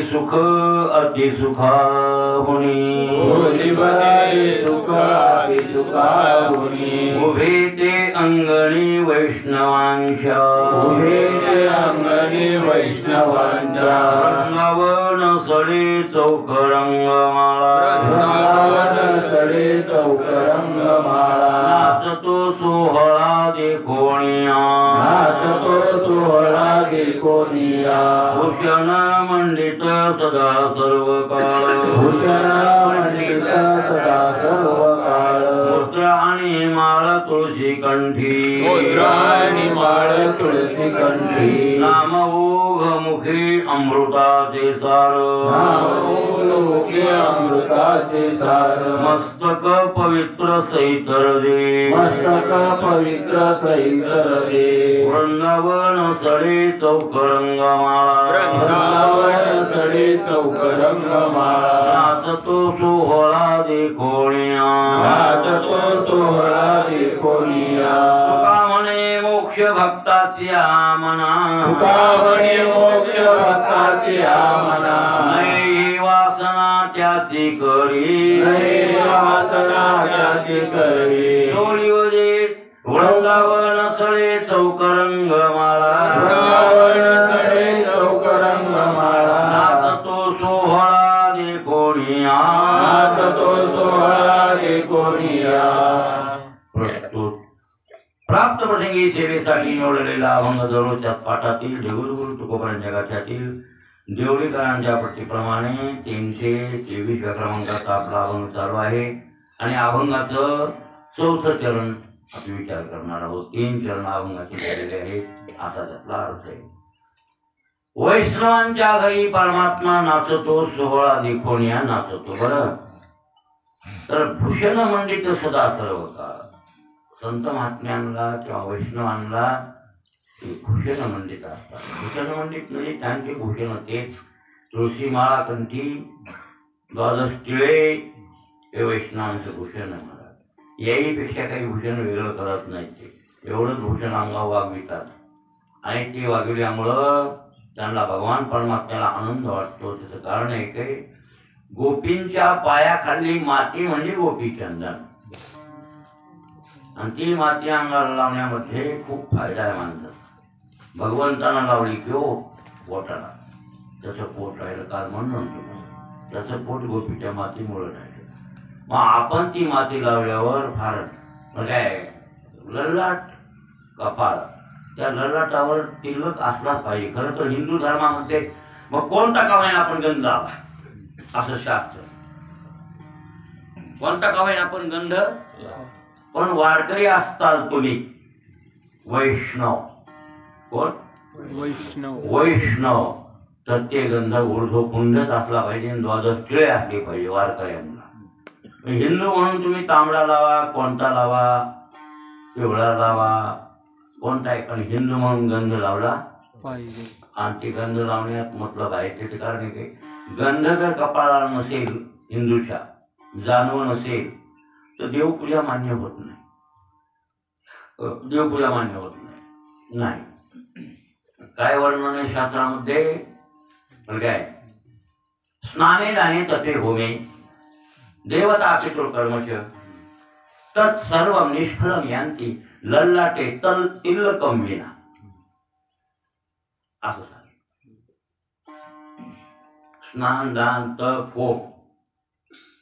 सुख अति सुखाहुनी सुख अति सुखाहुनी उभे ते अंगणी वैष्णवांच्या वैष्णवांच्या रंगावन सडे चौक रंगमाळा सडे चौक रंगमाळा नाचतो सोहळा देखोनिया देखोनिया भूषण मंडित सदा सर्व काळ मुद्रा आणि माळ तुळशी कंठी नाम ओघ मुखी अमृताचे सार मस्तक पवित्र सैतर दे वृंदावन सडे चौक रंगमाळा नाचतो सोहळा देखोनिया तुका म्हणे मोक्ष भक्ताची आमना नाही वासना त्याची करी डोलीवजे वृंदावन सडे चौक रंगमाळा नाचतो सोहळा देखोनिया प्रस्तुत प्राप्त प्रसंगी सेवेसाठी निवडलेला अभंग जवळच्या पाठातील देऊळगुरु तुकोबांच्या गाथ्यातील देवळीकरांच्या पट्टीप्रमाणे 323 क्रमांकाचा आपला अभंग चालू आहे आणि अभंगाचं चौथं चरण आपण विचार करणार आहोत. 3 चरण अभंगाचे झालेले आहेत. असा त्यातला अर्थ आहे. वैष्णवांच्या घरी परमात्मा नाचतो सोहळा देखोनिया नाचतो. बरं तर भूषण मंडित सदा सर्व काळ संत महात्म्यांना किंवा वैष्णवांना भूषण मंडित असतात. भूषण मंडित म्हणजे त्यांचे भूषण तेच तुळशीमाळा कंठी द्वादश टिळे हे वैष्णवांचं भूषण आहे. मला याहीपेक्षा काही भूषण वेगळं करत नाही. ते एवढंच भूषण अंगावर वागवितात आणि ते वागविल्यामुळं त्यांना भगवान परमात्म्याला आनंद वाटतो. त्याचं कारण आहे की गोपींच्या पायाखाली माती म्हणजे गोपीचंदन आणि ती माती अंगाला लावण्यामध्ये खूप फायदा आहे. माणसं भगवंतांना लावली किंवा पोटाला त्याचं पोट राहिलं काल म्हणून त्याचं पोट गोपीच्या मातीमुळे राहिलं. मग आपण ती माती लावल्यावर फार काय ललाट कपाळ त्या ललाटावर तिलक असलाच पाहिजे. खरं तर हिंदू धर्मामध्ये मग कोणता कमाईन आपण गंध लावा असं शास्त्र. कोणता कमाईन आपण गंध पण वारकरी असताल तुम्ही वैष्णव कोण वैष्णव तर ते गंध ऊर्ध्व कुंडच असला पाहिजे. द्वादश टिळे असली पाहिजे वारकऱ्यांना. हिंदू म्हणून तुम्ही तांबडा लावा कोणता लावा पिवळा लावा कोणता आहे पण हिंदू म्हणून गंध लावला पाहिजे. आणि ते गंध लावण्यात मतलब आहे. त्याचे कारण आहे की गंध जर कपाळाला नसेल हिंदूच्या जाणवं नसेल तर देवपूजा मान्य होत नाही. देवपूजा मान्य होत नाही. काय वर्णन आहे शास्त्रामध्ये काय स्नाने दाने तपे होमे देवता पितृ कर्मच तत्सर्व निष्फलम यांती लल्लाटे तल तिल्लकम विना असं सांग. स्नान दान तप होम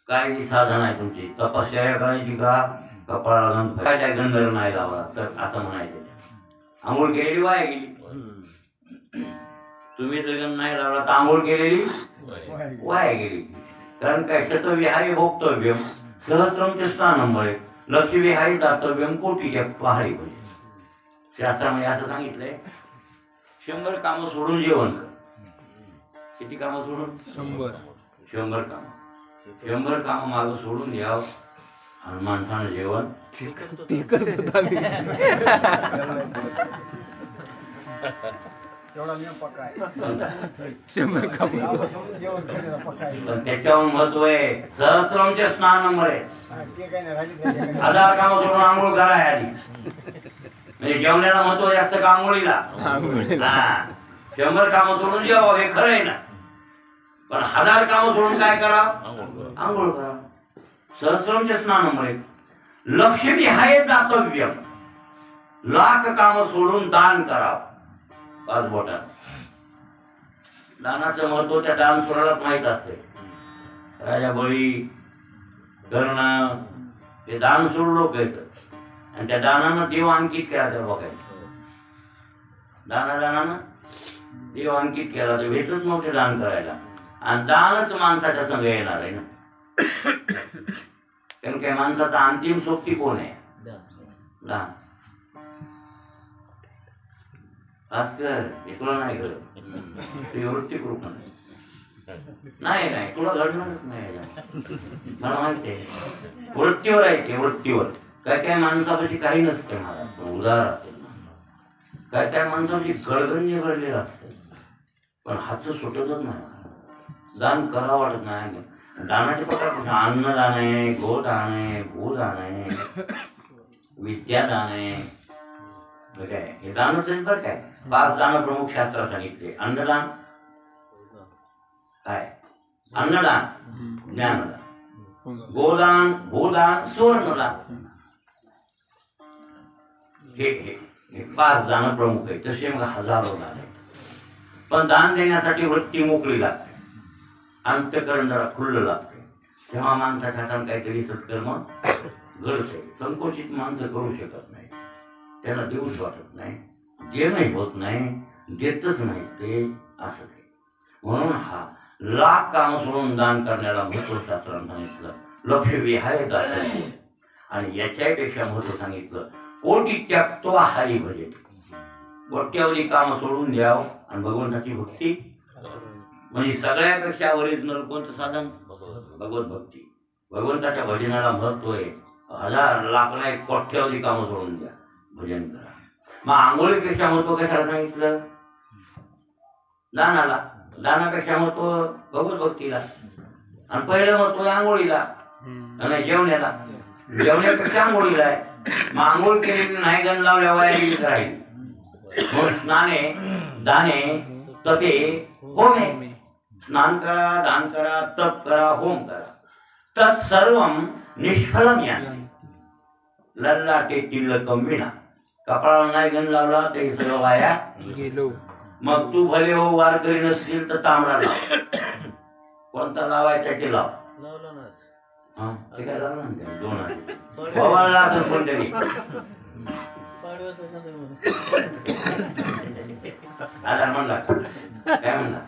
काय साधन आहे तुमची. तपश्चर्या करायची का कपाळाला काय गंध नाही लावला तर असं म्हणायचं. आंघोळ केलेली वाया गेली. तुम्ही जर गंध नाही लावला तर आंघोळ केलेली वाया गेली. कारण काय शतविहारी भोक्तव्यम सहस्रमचे स्नानमुळे लक्षविहारी दातव्यम कोटीच्या पहाडी होईल. शास्त्रामध्ये असं सांगितलंय 100 कामं सोडून जेवण कर. किती कामं सोडून 100 कामं 100 कामं मागं सोडून द्यावं आणि माणसानं जेवण त्याच्यावर महत्व आहे. सहस्रमचे स्नानमुळे 1000 कामं सोडून आंघोळ करा आधी. म्हणजे जेवण्याला महत्व जास्त का आंघोळीला. 100 कामं सोडून जेवा हे खरं आहे ना. पण 1000 कामं सोडून काय करा? आंघोळ करा. सहस्रमचे स्नानमुळे लक्ष्मी हाय दातव्यम. लाख कामं सोडून दान करा. 5 बोटात. दानाचं महत्व त्या दान सोडायलाच माहित असते. राजा बळी करणं ते दान सोडून लोक येतात आणि त्या दानानं देव अंकित केला त्या बघायचं. दानानं देव अंकित केला तर भेटच नव्हते दान करायला. आणि दानच माणसाच्या संग येणार आहे ना. कारण काय माणसाचा अंतिम सोबती कोण आहे? दान. भास्कर हे तुला नाही कळत. तुझी वृत्ती कृप नाही नाही तुला घडणारच नाही. मला माहिती आहे वृत्तीवर आहे ते. वृत्तीवर काय काय माणसापाशी काही नसते महाराज. पण उदार असेल काय काय माणसापाशी गळगंज घडलेलं असते पण हात सुटतच नाही. दान करावं वाटत नाही. दानाचे प्रकार अन्नदान आहे, गोदान आहे, भूदान आहे, विद्यादान आहे. काय हे दानच आहे बरं काय. 5 दान प्रमुख शास्त्रात सांगितले. अन्नदान काय? अन्नदान, ज्ञानदान, गोदान, भूदान, सुवर्णदान. हे 5 दान प्रमुख आहे. तसे मग हजारो दान आहेत. पण दान देण्यासाठी वृत्ती मोकळी लागते. अंतःकरण जरा खुल्लं लागते. तेव्हा माणसाच्या हातात काहीतरी सत्कर्म घडते. संकोचित माणसं करू शकत नाही. त्यांना देऊच वाटत नाही. देणंही होत नाही. देतच नाही ते असं आहे. म्हणून हा लाख काम सोडून दान करण्याला महत्व शास्त्रानं सांगितलं. लक्ष विहाय दातव्य. आणि याच्यापेक्षा महत्व सांगितलं कोटी त्यक्त्वा हरी भजेत. कोट्यावधी काम सोडून द्याव आणि भगवंताची भक्ती. म्हणजे सगळ्यापेक्षा ओरिजिनल कोणतं साधन? भगवत भक्ती. भगवंताच्या भजनाला महत्व आहे. 1000 लाख एक कोट्यावधी कामं सोडून द्या, भजन करा. मग आंघोळीपेक्षा महत्व कशाला सांगितलं? दानाला. दानापेक्षा महत्व भगवत भक्तीला. आणि पहिलं महत्व आंघोळीला आणि जेवण्याला. जेवण्यापेक्षा आंघोळीला आहे. मग आंघोळ केलेली नाही गण लावल्या वाया गेली राहील. म्हणून स्नाने दाने तपे होमे. स्नान करा, दान करा, तप करा, होम करा. तत्सर्वम निष्फलम याने. लल्लाटे तिलकम विना. कपाळाला नाही गण लावला ते सगळं वाया गेलो. मग तू भले हो वारकरी नसतील तर तांबडा लाव. कोणता लावायचा ते लाव. हा ते काय लावलं ना 2 भवाला असेल कोणतरी. आता म्हणला काय म्हणला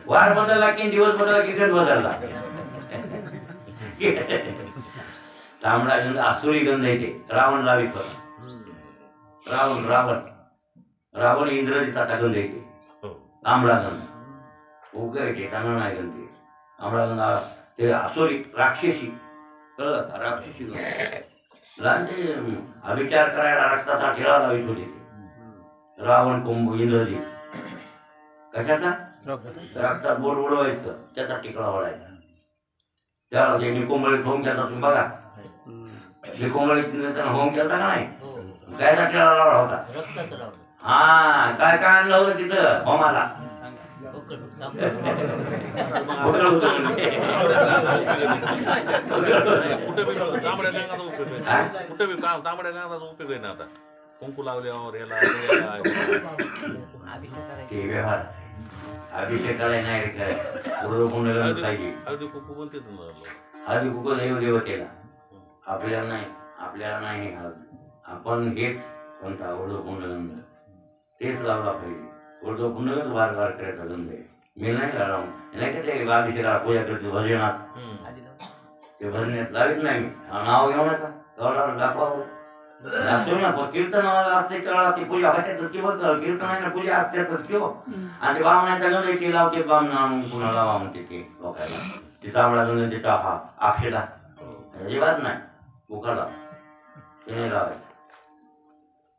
वार बदलला की दिवस बदलला की गंध बदलला. तांबडा गंध आसुरी गंध येते. रावण लावी रावण रावण रावण इंद्रजिताचा गंध येते. तांबडा गंध उग येते. चांगला नाही गंध. तांबडा गंध ते आसुरी राक्षसी. कळलं का? राक्षसी गंध. लहानचे अविचार करायला रक्ताचा ठेवा लावित होते ते. रावण कुंभ इंद्रजित कशाचा? रक्तात बोट उडवायचं त्याचा टिकळा वळायचा. त्याला ते निकोंबळीत होम केला. तुम्ही बघा निकोंबळीत होम केला का नाही? कायचा टिळा लावला होता? हा काय काय आणलं होतं तिथं होमाला? कुंकू लावल्यावर व्यवहार अभिषेकाला नाही पाहिजे. हळदी कुंकू म्हणते. हळदी कुंकू देवदेवतेला. आपल्याला नाही. आपल्याला नाही हळदी. आपण हेच कोणता ऊर्ध्वपुंडगंध तेच लावला पाहिजे. ऊर्ध्वपुंडगंध वार वार करायचा गंध आहे. मी नाही लावून नाही का ते अभिषेकाला पूजा करते भजनात. ते भजनात लावित नाही मी. नाव घेऊ नका. दाखवावं लागतो ना. कीर्तनाला असते कळा ती पूजा होत्यातच की बघ. कीर्तनाला पूजा असत्यातच किंवा. आणि ते बामणाचा गंध ते लावते. बामणा आणून पुन्हा लावा म्हणते ते लोकांना. ते तांबडा गंध ते हा अक्षदा अजिबात नाही. बुकाला ते नाही लावायचं.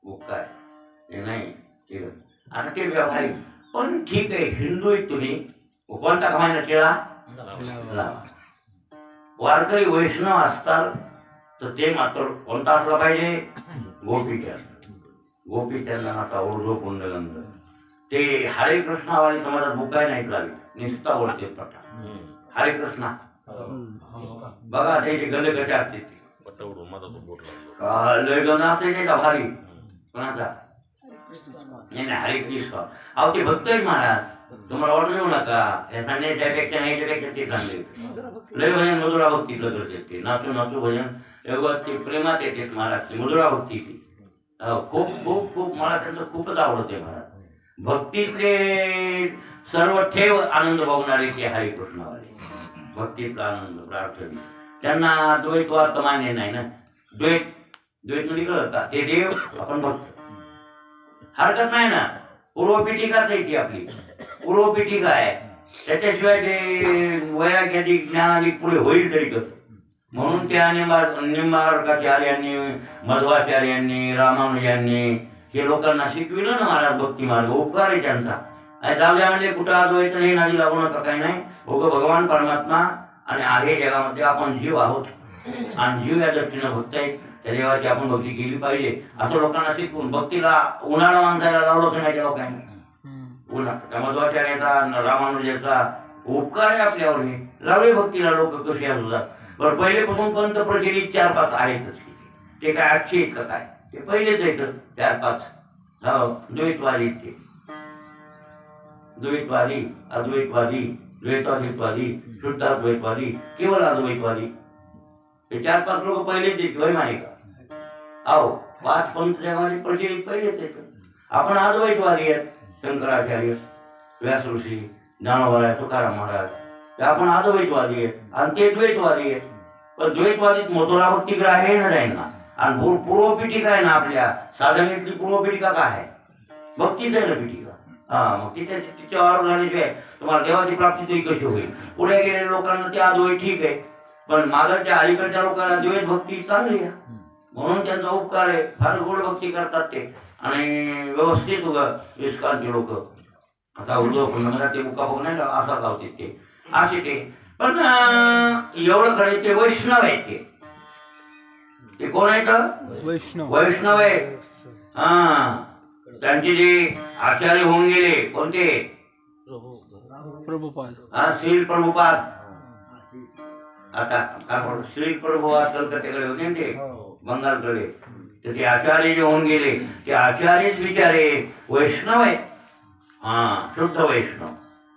बुक काय ते नाही. ठीक आता ते व्यावहारिक. पण ठीक आहे हिंदू आहेत तुम्ही. कोणता कमायला टिळा लावा. वारकरी वैष्णव असतात तर ते मात्र कोणता असला पाहिजे? गोपीचंद. गोपीचंद आता ऊर्ध्वपुंडगंध ते हरे कृष्णावाली समाजात बुकाय नाहीत लावी निस्ता बोलते पटा हरे कृष्णा बघा त्याचे गले कसे असते ते पट्टा उडून माझा तो बोट लागलो लय गण असे त्याचा भारी कोणाचा नाही नाही हरे कृष्ण अहो ते भक्त आहेत महाराज तुम्हाला ऑर्डर देऊ नका हे सांगण्याच्यापेक्षा नाही याच्यापेक्षा ते चांगले लय भजन मधुरा भक्तीचं करते ते नाचू नाचू भजन एवढं ते प्रेमात येते महाराज ती मधुरा भक्ती ती खूप खूप खूप मला त्यांचं खूपच आवडते महाराज भक्तीतले सर्व ठेव आनंद बघणारे ते हरिकृष्णवाले भक्तीतला आनंद प्रार्थना त्यांना द्वैतवाद मान्य नाही ना द्वैत द्वैत म्हणजे कळत का ते देव आपण भक्त हरकत नाही ना पूर्वपीठिकाच आहे ती आपली पूर्वपीठिका आहे त्याच्याशिवाय ते वैराग्यादी ज्ञानादी पुढे होईल तरी कसं म्हणून त्या निंबार्काचार्यांनी मध्वाचार्यांनी रामानुजांनी हे लोकांना शिकविलं ना महाराज भक्ती मार्ग उपकार आहे त्यांचा जाऊद्या म्हणजे कुठं अद्वैत नाही नादी लागू नका काही नाही उगं भगवान परमात्मा आणि आहे जगामध्ये आपण जीव आहोत आणि जीव या दृष्टीनं भक्त आहेत त्या देवाची आपण भक्ती केली पाहिजे असं लोकांना शिकवून भक्तीला उन्हाळा माणसाला लावलं की नाही त्या लोकांनी त्या मध्वाचार्याचा रामानुजाचा उपकार आहे आपल्यावर हे लावले भक्तीला लोक कसे असतात बरं पहिलेपासून पंत प्रचलित 4-5 आहेतच ते काय आजचे आहेत का काय ते पहिलेच आहेत 4-5 हो द्वैतवादी ते द्वैतवादी अद्वैतवादी द्वैताद्वैतवादी शुद्धाद्वैतवादी केवळ अद्वैतवादी हे 4-5 लोक पहिलेच आहेत वय माहिती का अहो 5 पंत जगामध्ये प्रचलित पहिलेच आहेत आपण अद्वैतवादी आहेत शंकराचार्य व्यास ऋषी ज्ञानोबा तुकाराम महाराज ते आपण अद्वैतवादी आहेत आणि ते द्वैतवादी आहेत पण द्वैतवादीत मधुरा भक्तिग्रह आहे ना त्यांना आणि पूर्वपीठिका आहे ना आपल्या साधनेतली पूर्वपीठिका काय आहे भक्तीच आहे ना पीठिका मग तिच्यावर झाल्याशिवाय तुम्हाला देवाची प्राप्ती तरी कशी होईल पुढे गेलेल्या लोकांना ते अद्वैत ठीक आहे पण मागच्या अलीकडच्या लोकांना द्वैत भक्ती चांगली आहे म्हणून त्यांचा उपकार आहे फार गोड भक्ती करतात ते आणि व्यवस्थित उगा इस्कॉनचे लोक आता उद्धव पुन्हा ते मुका बघ नाही असा गावते ते असे ते पण एवढं खरं ते वैष्णव आहेत ते कोण आहेत वैष्णव आहेत त्यांचे जे आचार्य होऊन गेले कोणते श्री प्रभुपाद आता काय श्री प्रभुपाद कलकत्त्याकडे होते ते बंगालकडे तर ते आचार्य जे होऊन गेले ते आचार्यच बिचारे वैष्णव आहेत शुद्ध वैष्णव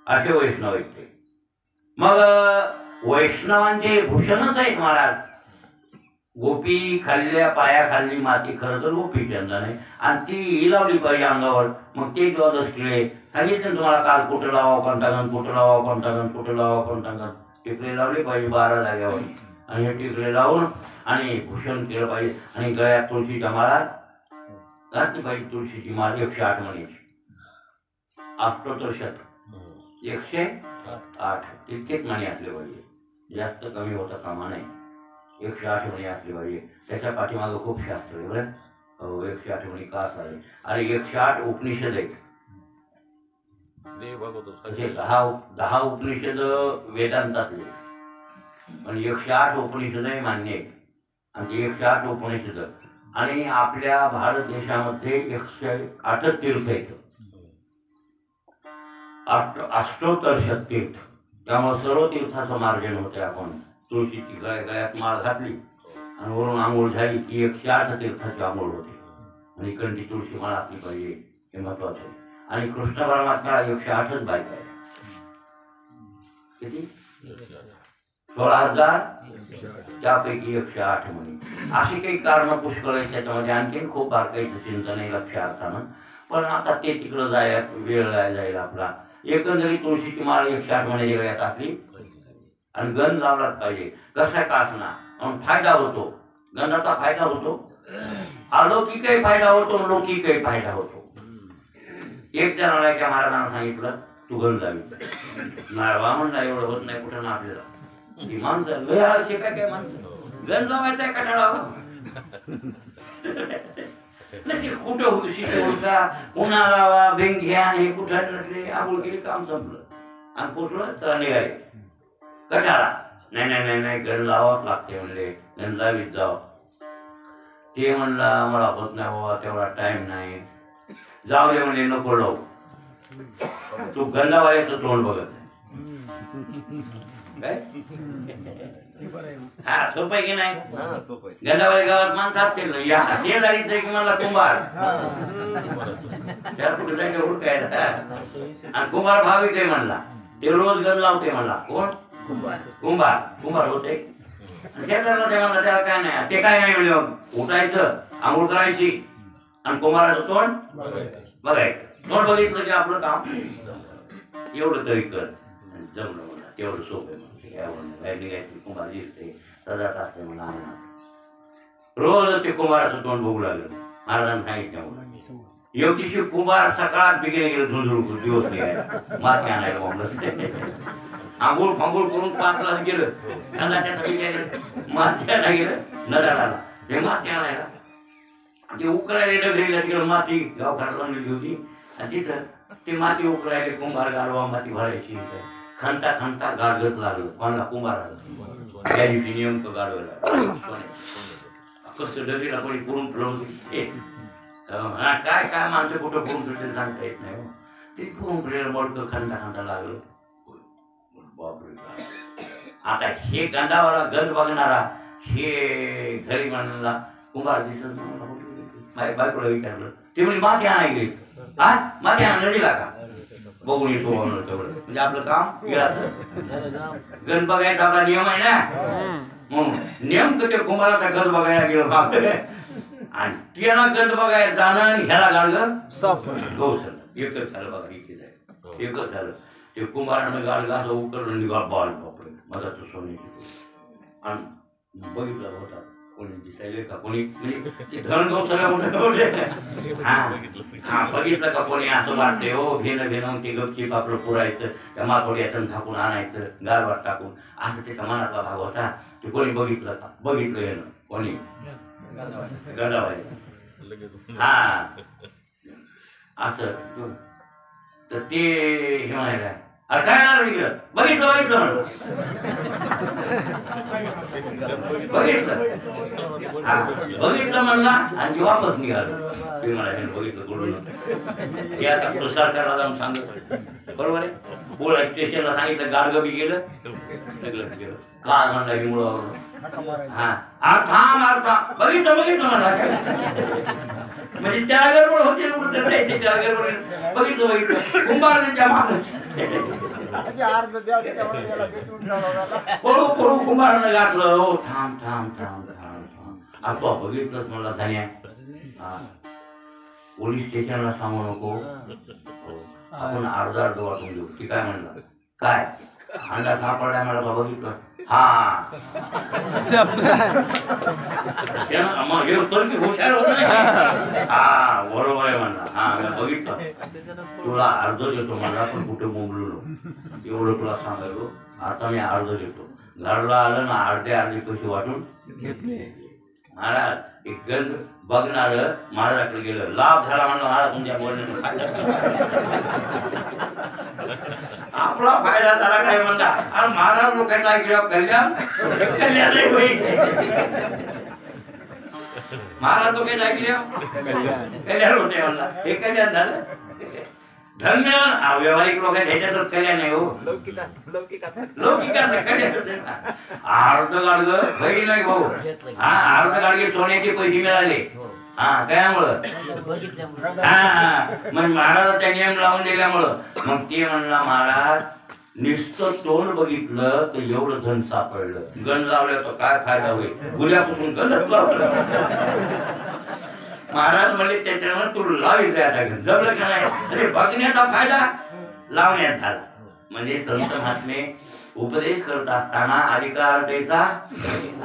असे वैष्णव आहेत ते मग वैष्णवांचे भूषणच आहेत महाराज गोपी खाल्ल्या पाया खाल्ली माती खरं तर गोपी चंदन आहे आणि ती लावली पाहिजे अंगावर मग ते द्वादश टिळे सांगितलं तुम्हाला काल कुठं लावा पंटागण कुठं लावा पंटागण कुठं लावा पंटागण टिकले लावले पाहिजे 12 जाग्यावर आणि हे टिकले लावून आणि भूषण केलं पाहिजे आणि गळ्यात तुळशीच्या माळा घातली पाहिजे तुळशीची माळ 108 म्हणायची अष्टोत्तरशत 108 तितकेच म्हणे असले पाहिजे जास्त कमी होता कामा नाही 108 म्हणे असले पाहिजे त्याच्या पाठीमागं खूप शास्त्र आहे बरं 108 म्हणे का असावे आणि 108 उपनिषद आहेत म्हणजे 10 उपनिषद वेदांतातले पण 108 उपनिषद मान्य आहेत आणि ते 108 उपनिषद आणि आपल्या भारत देशामध्ये 108 तीर्थ आहेत अष्टोत्तरशत तीर्थ त्यामुळे सर्व तीर्थाचं मार्जन होते आपण तुळशीची गळ्यात माळ घातली आणि वरून आंघोळ झाली की 108 तीर्थाची आंघोळ होते आणि इकडची तुळशी माळ असली पाहिजे हे महत्वाचं आहे आणि कृष्ण परमात्म्याला 108च बायका आहे किती 16,000 त्यापैकी 108 म्हणे अशी काही कारण पुष्कळ आहेत त्याच्यामध्ये आणखीन खूप बारकाईचं चिंतन आहे लक्षार्थानं पण आता ते तिकडं जायला वेळ जाईल आपला एकंदरीत तुळशीची माळ 108 म्हणे गळ्यात असली आणि गंध लावलाच पाहिजे कसा का असणार म्हणून फायदा होतो गंधाचा फायदा होतो अलौकिकही फायदा होतो लौकिकही फायदा होतो एक जणाला एका महाराजांना सांगितलं तू गंध लावी नाळवा म्हणला एवढं होत नाही कुठं ना आपल्याला ती माणसं लय आळशी काय माणसं गंध लावायचा आहे कटाळा नाही कुठं शिकवता पुन्हा लावा भेंग घ्या हे कुठं नसले आंघोळ केली काम संपलं आणि कुठलं तर निघाले कटाळा नाही गण लावाच लागते म्हणले गण लावीत जाव ते म्हणला मला होत नाही बाबा तेवढा टाइम नाही जाऊ दे म्हणजे नको लावू तू गंधावाल्याचं तोंड बघत काय हा सोपं आहे की नाही गंधावाली गावात माणसं असतील ना या शेजारीच आहे की मला कुंभार त्याला कुठे जायचं हुडकायला आणि कुंभार भाविक आहे म्हणला ते रोज गंध लावते म्हणला कोण कुंभार होते शेजारला ते म्हणला त्याला काय नाही ते काय नाही म्हणजे उठायचं आंघोळ करायची आणि कुंभाराचं तोंड बघायचं तोंड बघितलं की आपलं काम एवढं तरी कर जमलं म्हणा तेवढं सोपं आहे निघायची कुंभार दिसते सजात असते म्हणा रोज ते कुंभाराचं तोंड बघू लागलं महाराजांना सांगितलं एक दिवशी कुंभार सकाळात बिगिने गेलं धुंदुळ दिवस निघायला माती आणायला बोंबलं आंघोळ फांघोळ करून 5ला गेलं त्यांना त्याचा विचार माती आणायला गेलं नदाला ते माती आणायला ते उकरायला डगरीला तिकडं माती गावखाला आणलेली होती आणि तिथं ते माती उकरायला कुंभार गाडवा माती भरायची खणता खणता गाडगत लागलं कोणाला कुंभाराला त्या दिवशी नेमकं गाडवं लागलं कसं डगरीला कोणी करून ठेवलं काय काय माणसं कुठं करून ठेवले सांगता येत नाही ते करून ठेवलेलं मडकं खणता खणता लागलं बापरे आता हे गंधावाला गंध बघणारा हे घरी म्हणला कुंभार दिसत माझ्या बायकोला विचारलं ते म्हणजे माती आणाय गेली हा माती आणा नदीला का बघून येतो तेवढं म्हणजे आपलं काम गेलं गंध बघायचा आपला नियम आहे ना म्हणून नेमकं ते कुंभाराचा गंध बघायला गेलो बाप आणि त्याला गंध बघायला जाणं आणि ह्याला गाडगं गौसर एकच झालं बघा एकच झालं ते कुंभारानं गाडगं असं उकरलं निघाल बाल बापरे माझा तो सोन्याची आणि बघितलं होता कोणी दिसायले का कोणी म्हणजे धन गौसऱ्या म्हणून हा बघितलं का कोणी असं वाटते हो घेणं ते गपचीप आपलं पुरायचं त्या माथोडी यातून झाकून आणायचं गारवाट टाकून असं त्याचा मनातला भाग होता ते कोणी बघितलं का बघितलं येणं कोणी गंधावाले हा असं तर ते हे म्हणायला अरे काय आलं इकडं बघितलं बघितलं म्हणला आणि वापस निघालं ते मला बघितलं कडून ते आता सरकारला जाऊन सांगत बरोबर आहे बोला स्टेशनला सांगितलं गाडगं बी गेलं काय म्हणला की मुळावर हा थांब बघितलं म्हणला म्हणजे त्याला गडबड होती त्याला गडबड बघितलं कुंभार त्यांच्या मागच पळू कुंभारानं गाठलं हो थांब तो बघितलंच म्हणला धान्या पोलीस स्टेशनला सांगू नको आपण अर्धा वाटून घेऊ ती काय म्हणलं काय अंडा सापडला मला तो बघितलं हा हुशार होत हा बरोबर आहे म्हणला हा बघितलं तुला अर्ध देतो म्हणला पण कुठे बोंबलो एवढं तुला सांगायलो आता मी अर्ध देतो घरला आलं ना अर्धे कशी वाटून महाराज एक गंध बघणार महाराजाकडे गेलं लाभ झाला म्हणला महाराज तुमच्या बोलण्याचा आपला फायदा झाला काय म्हणता आणि महाराज लोकांचा कल्याण महाराज लोकांचा कल्याण होते म्हणला हे कल्याण झालं धन्य व्यावहारिक लोक ह्याच्यातच कल्याण आहे हो लौकिकात कल्याण होते अर्ध गाडगं घरी नाही भाऊ हा अर्ध गाडगे सोन्याचे पैसे मिळाले हा कयामुळं हा मग महाराजाचा नियम लावून दिल्यामुळं मग ते म्हणला महाराज नुसतं तोंड बघितलं तर एवढं धन सापडलं गण लावलं तर काय फायदा होईल गुल्यापासून गणच लावलं महाराज म्हणले त्याच्यावर तू लावायचं आता जमलं का नाही अरे बघण्याचा फायदा लावण्यात झाला म्हणजे संत महात्मे उपदेश करत असताना अधिकार द्यायचा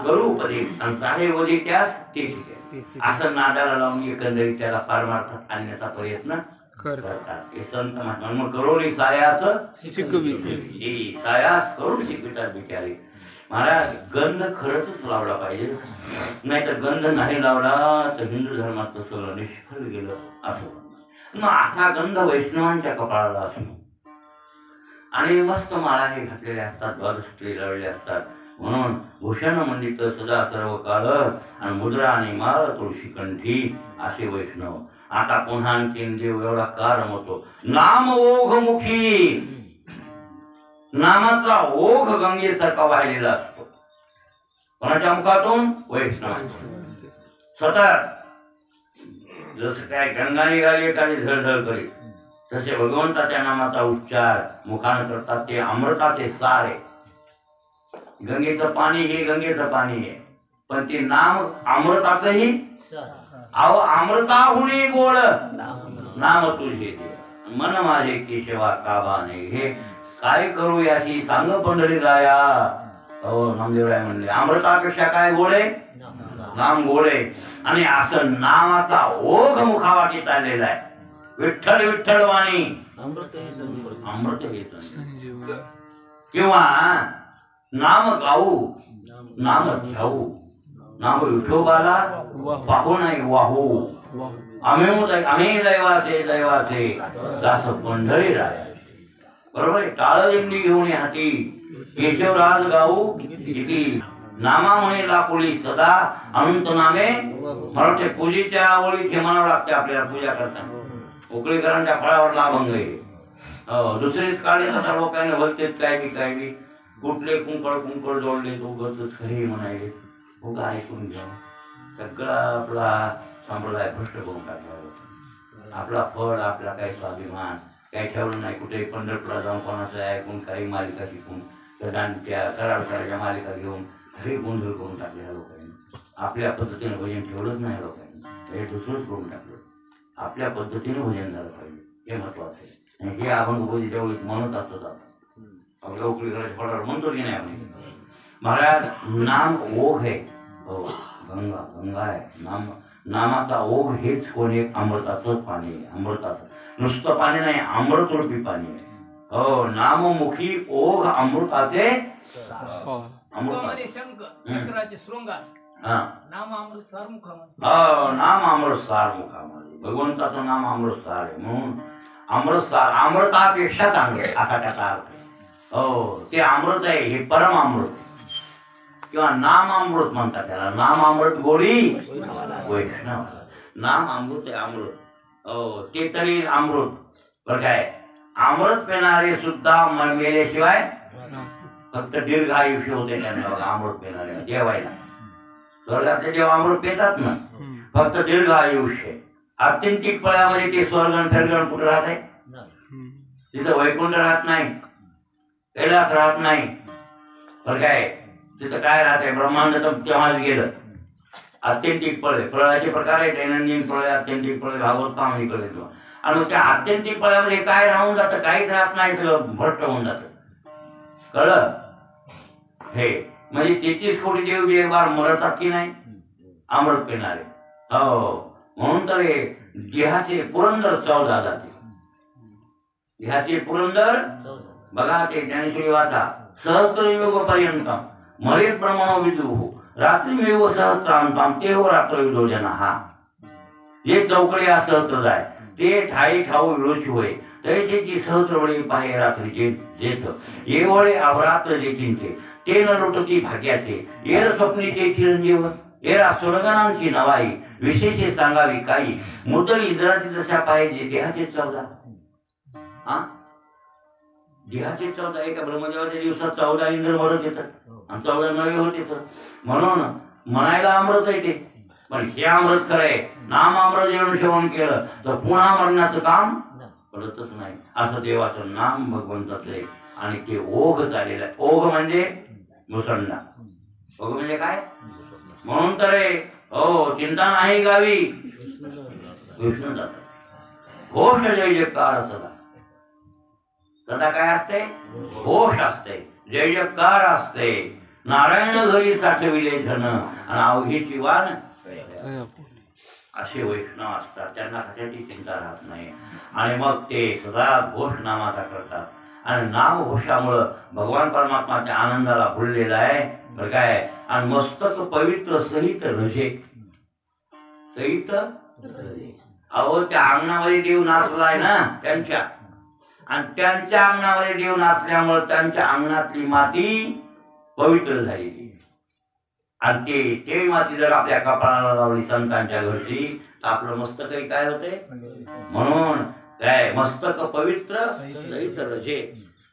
करू उपदेश आणि सारे वधी त्यास ते ठीक आहे असं नादाला लावून एकंदरीत त्याला पारमार्थात आणण्याचा प्रयत्न करतात हे संत महात्मा मग करोनी सायास शिकवी सायास करून शिकवितात बिचारी महाराज गंध खरंच लावला पाहिजे नाहीतर गंध नाही लावला तर हिंदू धर्माचं सगळं निष्फळ गेलं असं मग असा गंध वैष्णवांच्या कपाळाला असतो आणि मस्त माळा हे घातलेले असतात द्वादशी लावलेले असतात म्हणून भूषण मंडित सदा सर्व काळ आणि मुद्रा आणि माळ तुळशी कंठी असे वैष्णव आता पुन्हा आणखीन देव एवढा का रमवतो? नाम ओघमुखी, नामाचा ओघ गंगेसारखा वाहिलेला असतो. कोणाच्या मुखातून? वैष्णव. स्वतः जसं काय गंगा निघाली एखादी झळझळ करीत, तसे भगवंताच्या नामाचा उच्चार मुखानं करतात. ते अमृताचे सार आहे. गंगेचं पाणी हे गंगेचं पाणी आहे, पण ते नाम अमृताचंही. अहो अमृताहुनी गोड नाम तुझे, मन माझे केशवा काबाने. हे काय करू याशी सांग पंढरी राया. हो नामदेवराय म्हणले अमृतापेक्षा काय गोड आहे? नाम गोड आहे. आणि असं नामाचा ओघ मुखावाटी चाललेला आहे. विठ्ठल विठ्ठल वाणी अमृत हेच. किंवा नाम गाऊ, नाम घ्याऊ, नाम विठोबाला पाहू नाही वाहू. आम्ही दैवाचे दैवाचे दास पंढरी राया. बरोबर आहे. टाळ दिंडी घेऊन हाती केशवराज गाऊ किती. नामा म्हणे लाकुळी सदा अनंत नामे. मला वाटते पूजेच्या ओळीत हे म्हणावं लागते आपल्याला पूजा करताना. उकळीकरांच्या फळावर लाभंग आहे. दुसरीच काळी आता लोकांना भरतेच काय बी कुठले कुंकळ जोडले तो गतच खरे म्हणायले. उगा ऐकून घ्या. सगळा आपला संप्रदाय भ्रष्ट करून टाकला. आपला फळ आपला काही स्वाभिमान काही ठेवलं नाही. कुठे पंढरपूरला जाऊन कोणाचं ऐकून काही मालिका शिकून त्या कराडकराच्या मालिका घेऊन खरे गोंधळ करून टाकले लोकांनी. आपल्या पद्धतीने भजन ठेवलंच नाही लोकांनी. हे दुसरंच करून टाकलं. आपल्या पद्धतीने भजन झालं पाहिजे हे महत्वाचं आहे. आणि हे आपण भोजी जेवढी म्हणत असतो आपल्या उकळीकराच्या फळावर म्हणतो की नाही आपण. महाराज नाम ओघ आहे. हो गंगा गंगा आहे. नामाचा ओघ हेच कोणी एक अमृताचं पाणी आहे. अमृताचं नुसतं पाणी नाही, अमृतरूपी पाणी आहे. हो नाममुखी ओघ अमृताचे. नाम अमृत सार मुखामध्ये. भगवंताचं नाम अमृत सार आहे. म्हणून अमृत सार अमृतापेक्षा चांगलं असा त्याचा अर्थ. हो ते अमृत आहे. हे परम अमृत किंवा नाम अमृत म्हणतात त्याला. नाम अमृत गोडी वैष्णव. नाम अमृत आहे अमृत. हो ते तरी अमृत बरं काय. अमृत पिणारे सुद्धा मेल्याशिवाय फक्त दीर्घ आयुष्य होते त्यांना. बघा अमृत पिणारे जेवायला स्वर्गातले जेव्हा अमृत पितात ना फक्त दीर्घ आयुष्य. आत्यंतिक पळामध्ये ते स्वर्गण फिरगण कुठं राहत आहे? तिथं वैकुंठ राहत नाही, कैलास राहत नाही. बरं काय तिथं काय राहत आहे? ब्रह्मांड तर तेव्हाच गेलं. आत्यंतिक पळे प्रळयाचे प्रकार आहे. दैनंदिन प्रळय, आत्यंतिक प्रळय, भागवत कामही कळेल. आणि त्या आत्यंतिक पळ्यामध्ये काय राहून जातं? काहीच राहत नाही. सगळं भ्रष्ट होऊन जातं. कळलं हे? म्हणजे 33 कोटी देव बी एक बार मरतात की नाही अमृत पिणारे. हो म्हणून तर हे देहाचे पुरंदर 14 जाते. देहाचे पुरंदर बघा ते ज्ञानेश्वरी वाचा. सहस्त्रयुग पर्यंत मरेत ब्रह्मणो विदुः रात्रिमेव सहस्त्रांताम ते हो रात्रविदो जना. हा हे चौकडे हा सहस्र जाय ते ठाई ठाऊ विरोची होय तैसे जी सहस्र वळे पाहे रात्री जेथ ये वळे अवरात्र जे चिंते ते न लोटती भाग्याचे येर स्वप्नी ते चिरंजीव येरा स्वर्गणांची नवाई विशेषे सांगावी काही मुदल इंद्राची दशा पाहिजे. देहाचे 14 हा देहाचे 14. एका ब्रह्मदेवाच्या दिवसात 14 इंद्र मरत येतात आणि 14 नवे होते. तर म्हणून म्हणायला अमृत आहे ते. पण हे अमृत खरंय. नाम अमृत जेवण सेवन केलं तर पुन्हा मरण्याचं काम पडतच नाही. असं देवाचं नाम भगवंताचं आहे. आणि ते ओघ चाललेलं आहे. ओघ म्हणजे मुसंडा. ओघ म्हणजे काय? म्हणून तर हो चिंता नाही गावी विष्णू जातात. घोष जय जयकार सदा. सदा काय असते? घोष असते, जय जयकार असते. नारायण घरी साठविले धन आणि अवघीची वाण असे वैष्णव असतात. त्यांना कशाची चिंता राहत नाही. आणि मग ते सदा घोष नामाचा करतात. आणि नाम घोषामुळं भगवान परमात्माच्या आनंदाला भुललेला आहे बरं काय. आणि मस्तक पवित्र सहित रजे. सहित अहो त्या अंगणामध्ये देव नाचलाय ना त्यांच्या. आणि त्यांच्या अंगणामध्ये देव नाचल्यामुळे त्यांच्या अंगणातली माती पवित्र झालेली. आणि ते माती जर आपल्या कपाळाला लावली संतांच्या घरची आपलं मस्तकही काय होते. म्हणून काय मस्तक पवित्र सहित रजे.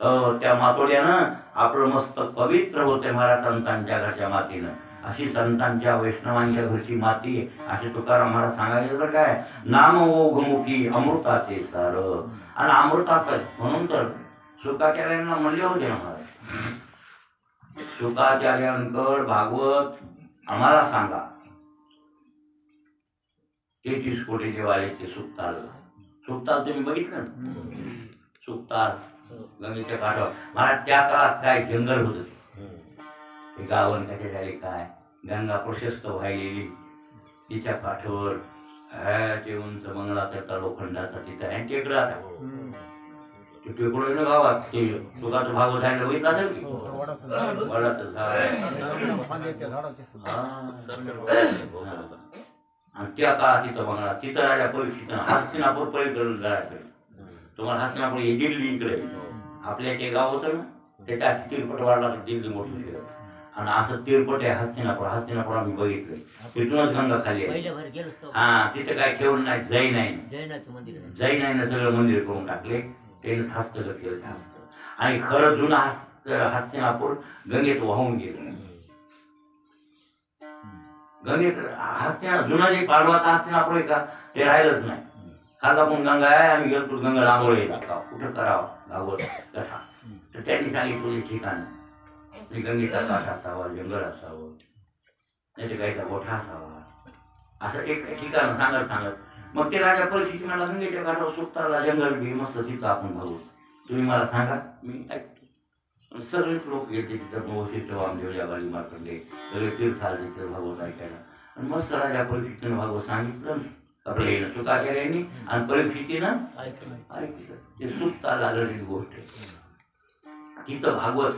त्या मातोड्यानं आपलं मस्तक पवित्र होते महाराज संतांच्या घरच्या मातीनं. अशी संतांच्या वैष्णवांच्या घरची माती अशी तुकाराम महाराज सांगायचं तर काय नाम ओघमुखी अमृताचे सार. आणि अमृतात म्हणून तर शुकाचार्यांना म्हणले होते ना महाराज, शुकाचार्यांकड भागवत आम्हाला सांगा. 33 कोटी देवाले ते सुक्ताल. सुक्ताल तुम्ही बघितलं ना, सुक्ताल गंगेच्या काठावर. महाराज त्या काळात काय जंगल होत ते गावन कसे झाले काय. गंगा प्रशस्त व्हायलेली तिच्या काठावर ते उंच बंगला त्याचा लोखंडाचा तिथं आहे टेकडा. ते टेकडं गावात ते तुकाचं भागवत आहे बघितलं असेल की वडाचं झाड. आणि त्या काळात तिथं बंगला. तिथं राजा परीक्षित हस्तिनापूर पलीकडे जायकडे. तुम्हाला हस्तिनापूर हे दिल्ली इकडे आपल्या ते गाव होतं ना, त्याच्या तिरपट वाढला दिल्ली मोठी केलं. आणि असं तिरपट आहे हस्तिनापूर. हस्तिनापूर आम्ही बघितलं. तिथूनच गंगा खाली आहे. हा तिथे काय ठेवून नाही. जैन आहे, जैन आहे ना, सगळं मंदिर करून टाकले. त्याने हस्तगत केलं हस्त. आणि खरं जुना हस्तिनापूर गंगेत वाहून गेलं. गंगेत हस्तिना जुना जे पाडवाचा हस्तिनापूर आहे का ते राहिलंच नाही. खाला पण गंगा आहे. आम्ही गेलो गंगा आंघोळीला कुठं करावं भागवत कथा. तर त्यांनी सांगितलं ठिकाण गंगेचा काठ असावा, जंगल असावं, नाही गायचा गोठा असावा, असं एक ठिकाण सांगत मग ते राजा परीक्षित मला गंगेच्या काठावर सुटताला जंगल बी मस्त तिथं आपण भाऊ तुम्ही मला सांगा मी ऐकतो. सगळेच लोक येते तिथं वशिष्ठ वामदेव यागाली मार्कंडे सगळे तीर्थ आले तिथं भागवत ऐकायला. आणि मस्त राजा परीक्षितीनं भागवत सांगितलं आपल्या येणं शुकाचार्यांनी आणि परीक्षितीनं ऐकलं. ते सुटता लागलेली गोष्ट तिथं भागवत.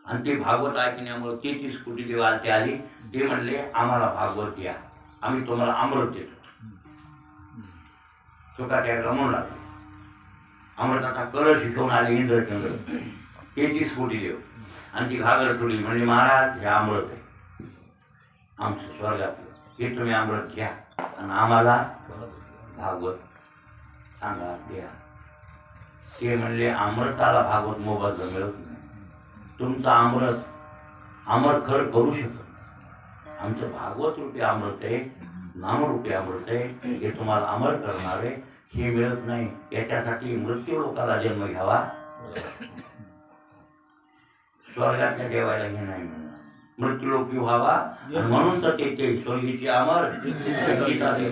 आणि ते भागवत ऐकण्यामुळे 33 कोटी देव आलते आली. ते म्हणले आम्हाला भागवत द्या, आम्ही तुम्हाला अमृत देतो. शुकाचार्याला म्हणू लागले. अमृताचा कलश घेऊन आले इंद्रचंद्र 33 कोटी देव. आणि ती घागर ठेवली म्हणजे महाराज हे अमृत आहे आमचं स्वर्गातलं, हे तुम्ही अमृत घ्या आणि आम्हाला भागवत सांगा द्या. ते म्हणले अमृताला भागवत मोबदला मिळत नाही. तुमचं अमृत अमर खर करू शकत. आमचं भागवत रूपी अमृत आहे, नामरूपी अमृत आहे, हे तुम्हाला अमर करणार आहे. हे मिळत नाही. याच्यासाठी मृत्यू लोकाला जन्म घ्यावा. स्वर्गाच्या देवाला हे नाही म्हणणार. मृत्यूलोकी व्हावा. म्हणून तर ते स्वर्गीची अमर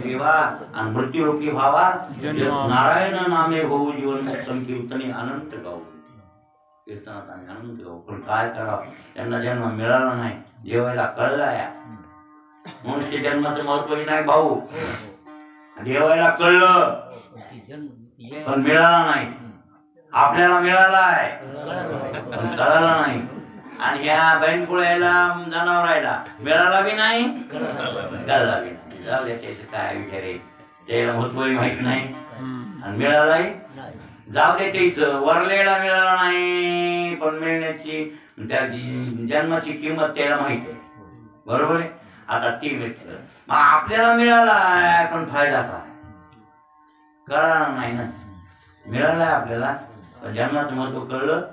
देवा आणि मृत्यूलोकी व्हावा. नारायण नामे होऊ जीवन मुक्तम कीर्तनी अनंत गाऊ. कीर्तनात आम्ही आनंद गाऊ. पण काय करावं, त्यांना जन्म मिळाला नाही. देवाला कळला या मनुष्य जन्माचं महत्वही नाही भाऊ. देवाला कळलं पण मिळाला नाही. आपल्याला मिळाला आहे पण कळाला नाही. आणि ह्या बैनकुळ्याला जनावरायला मिळाला बी नाही, कळला बी नाही. जाऊ द्या त्याचं काय विचार आहे, त्याला महत्वही माहित नाही आणि मिळालाही जाऊ दे. तेच वरलेला मिळाला नाही पण मिळण्याची त्या जन्माची किंमत त्याला माहित आहे. बरोबर आहे. आता ती मित्र मग आपल्याला मिळाला पण फायदा काय कळला नाही ना. मिळालाय आपल्याला पण जन्माचं महत्व कळलं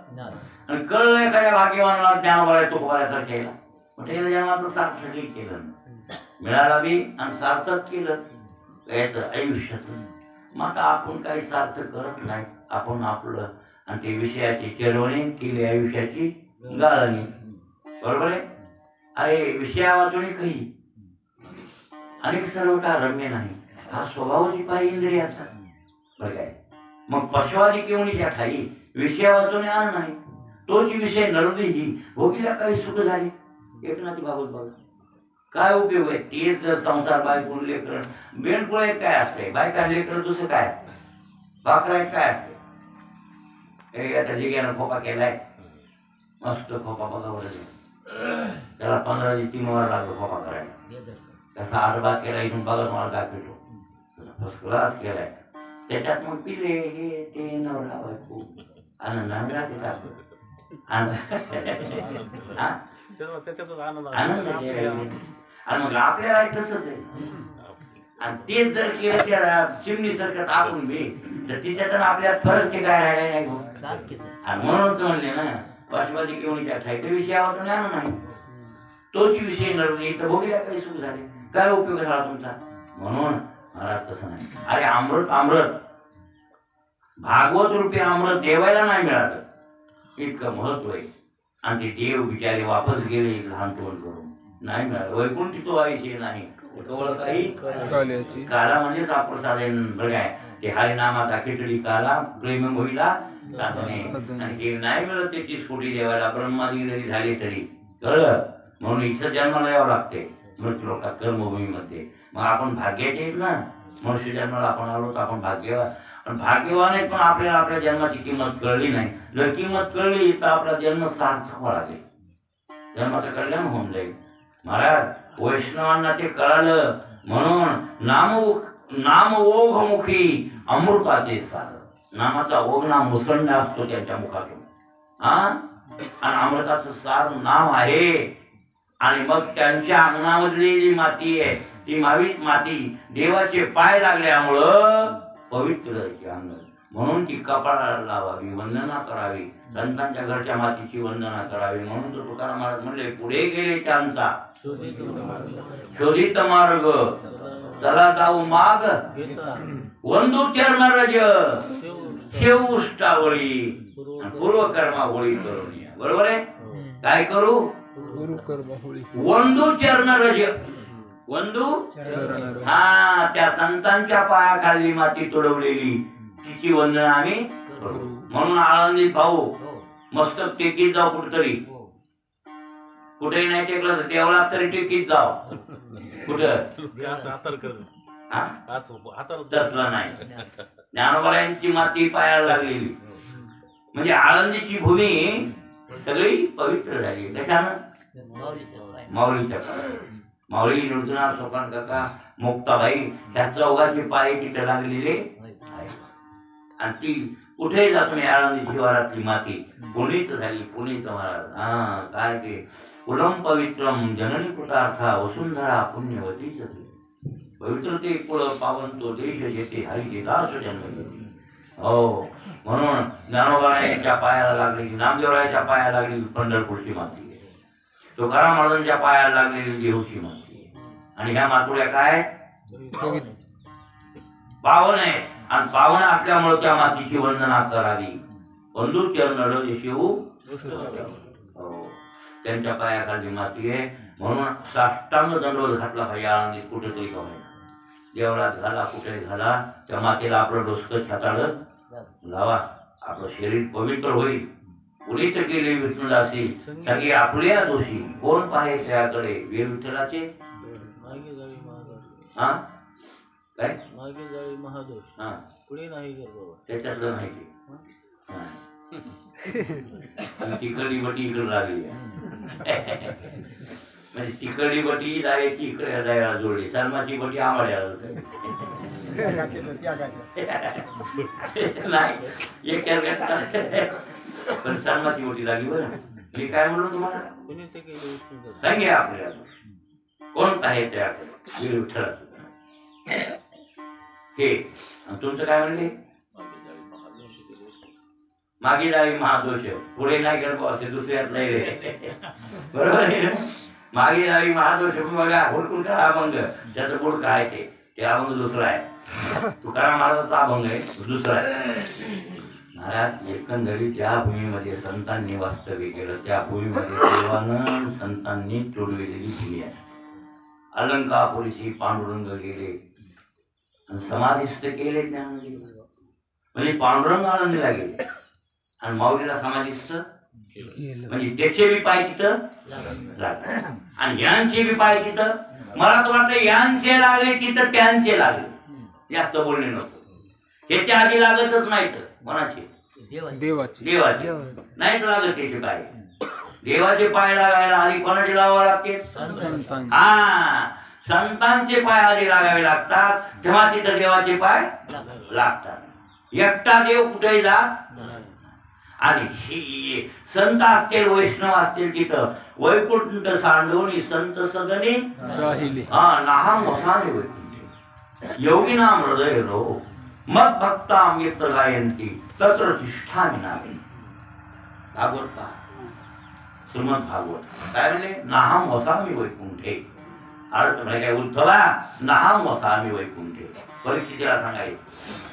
आणि कळलं एखाद्या भाग्यवानाला ज्ञान बघायला तो बघायसारखं केला मग त्याला जन्माचं सार्थकही केलं. मिळाला बी आणि सार्थक केलं याचं आयुष्याचं. मग आता आपण काही सार्थक करत नाही. आपण आपलं आणि ते विषयाची केरवणी केली आयुष्याची गाळणी. बरोबर आहे. अरे विषया वाचून काही अनेक सर्व का रम्य नाही. हा स्वभावाची पाही इंद्रियाचा बघाय. मग पशुवादी केवणी ज्या ठाई विषया वाचून आण नाही. तोची विषय नरदी ही भोगीला काही सुख झाली. एकनाथ बाबत बघा काय उपयोग आहे. तेच जर संसार बायकून लेकर बेणकुळे काय असते, बायका लेकर दुसरं काय बाकरा काय असते. आता जिग्यानं खोपा केलाय मस्त खोपा बघा बरं. त्याला 15-3 वार लागलो खोपा करायला. त्याचा आडबा केला इथून बघा तुम्हाला काय भेटो फर्स्ट क्लास केलाय. त्याच्यात मग पिले हे ते नवरा बायको आनंद राहते टाकतो आनंद. आणि मग आपल्याला तसंच आहे. आणि तेच जर केलं त्या चिमणीसारखं टाकून बी तर तिच्यात आपल्यात फरक ते काय राहिला नाही भाऊ. आणि म्हणूनच म्हणले ना पाशवादी घेऊन त्या विषय आवडतो नाही तोच विषय नरवली तर बघूया काही सुरू झाले काय उपयोग झाला तुमचा. म्हणून महाराज तसं नाही. अरे अमृत अमृत भागवत रूपी अमृत देवायला नाही मिळालं इतकं महत्व आहे. आणि ते देव बिचारे वापस गेले लहान तोंड करून नाही मिळालं. वैकुंठी तो विषय नाही काही काला म्हणजे साप्रसाद बघाय ते हरिनामाचा खिचडी काला प्रेम होईला आणि हे नाही मिळत त्याची स्फोटी देवायला ब्रह्मादी जरी झाले तरी कळलं. म्हणून इथं जन्माला यावं लागते मृत्यू लोकात कर्मभूमीमध्ये. मग आपण भाग्याचे आहेत ना मनुष्य जन्माला आपण आलो तर आपण भाग्यवान. पण भाग्यवान आहे पण आपल्याला आपल्या जन्माची किंमत कळली नाही. जर किंमत कळली तर आपला जन्म सार्थक व्हायला जन्माचं कल्याण होऊन जाईल. महाराज वैष्णवांना ते कळालं म्हणून नाम ओघमुखी अमृताचे सार. नामाचा ओघ ना मुसंड असतो त्यांच्या मुखातून आणि अमृताचं सार नाम आहे. आणि मग त्यांच्या अंगणामधली जी माती आहे ती माती देवाचे पाय लागल्यामुळं पवित्र अंग. म्हणून ती कपाळाला लावावी वंदना करावी संतांच्या घरच्या मातीची वंदना करावी. म्हणून तो तुकाराम महाराज म्हणले पुढे गेले त्यांचा शोधित मार्ग चला जाऊ माग वंदू चरण रज शेवष्टावळी पूर्वकर्मा होळी करून या. बरोबर आहे. काय करू वंदू चरण रज वंदू हा त्या संतांच्या पायाखाली माती तुडवलेली तिची वंदना आम्ही करू. म्हणून आळंदीत भाऊ मस्तक टेकीत जाऊ कुठतरी कुठेही नाही टेकलं तर देवळात तरी टेकीत जाव कुठं तसलं नाही. ज्ञानोबायांची माती पायाला लागलेली म्हणजे आळंदीची भूमी सगळी पवित्र झाली. कशानं माऊलीच्या माऊली नृत्यनाथ सोपान काका मुक्ताबाई त्या चौघाचे पाय तिथे लागलेले आणि ती कुठेही जातो मी आळंदी शिवारातली माती पुनीत झाली पुनीत महाराज. हा काय ते कुलम पवित्रम जननी कृतार्था वसुंधरा पुण्यवती जती. पवित्रते कुळ पावन तो देश जेते हरिचे दास जन्म घेते. हो म्हणून ज्ञानोबारायांच्या पायाला लागलेली नामदेवरायाच्या पायाला लागलेली पंढरपूरची माती आहे. तुकाराम महाराजांच्या पायाला लागलेली देहूची माती आहे. आणि ह्या मातुड्या काय पावन आहे आणि पावन असल्यामुळे त्या मातीची वंदना करावी. बंधू चरण शिवू त्यांच्या पायाखाली माती आहे. म्हणून साष्टांग दंडवत घातला पाहिजे आळंदीत कुठेतरी कमी देवळात घाला कुठे घाला त्या मातेला आपलं डोसकं छाताळत लावा. आपलं शरीर पवित्र होईल. पुनीत केले विष्णुदासी सगळी आपल्या दोषी कोण पाहे त्याकडे वीर विठ्ठलाचे हा काय महादोष हा पुढे नाही त्याच्यातलं नाही ते तिकडली बटी इकडे लागली म्हणजे तिकडली बटी जायची इकडे जायला जोडली सलमाची बटी आम्हाला नाही एक पण सलमाची बटी लागली बरं. मी काय म्हणलो तुम्हाला सांगे आपल्याला कोण आहे त्याकडे वीर विठ्ठलाचं हे तुमचं काय म्हणले मागे जावी महादोष पुढे नाही गडबड असे दुसऱ्यात नाही रे. बरोबर आहे. मागे जावी महादोष बघा हुडकून करा अभंग त्याचं पुढं काय ते अभंग दुसरा आहे. तुकाराम महाराजांचा अभंग आहे दुसरा आहे. महाराज एकंदरीत ज्या भूमीमध्ये संतांनी वास्तव्य केलं त्या भूमीमध्ये देवानं संतांनी तोडविलेली भूमी आहे. अलंकापुरीची पांडुरंग गेले आणि समाधिस्थ केले त्यामध्ये म्हणजे पांडुरंग आनंदीला गेले आणि माऊलीला समाधिस्थ म्हणजे त्याचे बी पाय तिथं लागले आणि यांचे बी पाय तिथं. मला तर वाटतं यांचे लागले तिथं त्यांचे लागले जास्त बोलणे नव्हतं. त्याच्या आधी लागतच नाही तर कोणाचे देवाचे नाहीच लागत त्याचे पाय. देवाचे पाय लागायला आधी कोणाचे लावावे लागते हा संतांचे पाय आधी लागावे लागतात तेव्हा तिथं देवाचे पाय लागतात. एकटा देव कुठेही जात आणि ही संत असतील वैष्णव असतील तिथं वैकुंठ सांडवणी संत सदनी हा नाहा मोसाने वैकुंठ योगिनाम हृदय रो मत भक्ताम यत्र गायन्ति तत्र तिष्ठामि नामे. भागवत पहा, श्रीमद भागवत काय म्हणले, नाहम वसामि वैकुंठे. अर्थ म्हणजे काय, उद्धवा नाहम वसामि वैकुंठे परीक्षितीला सांगायचे,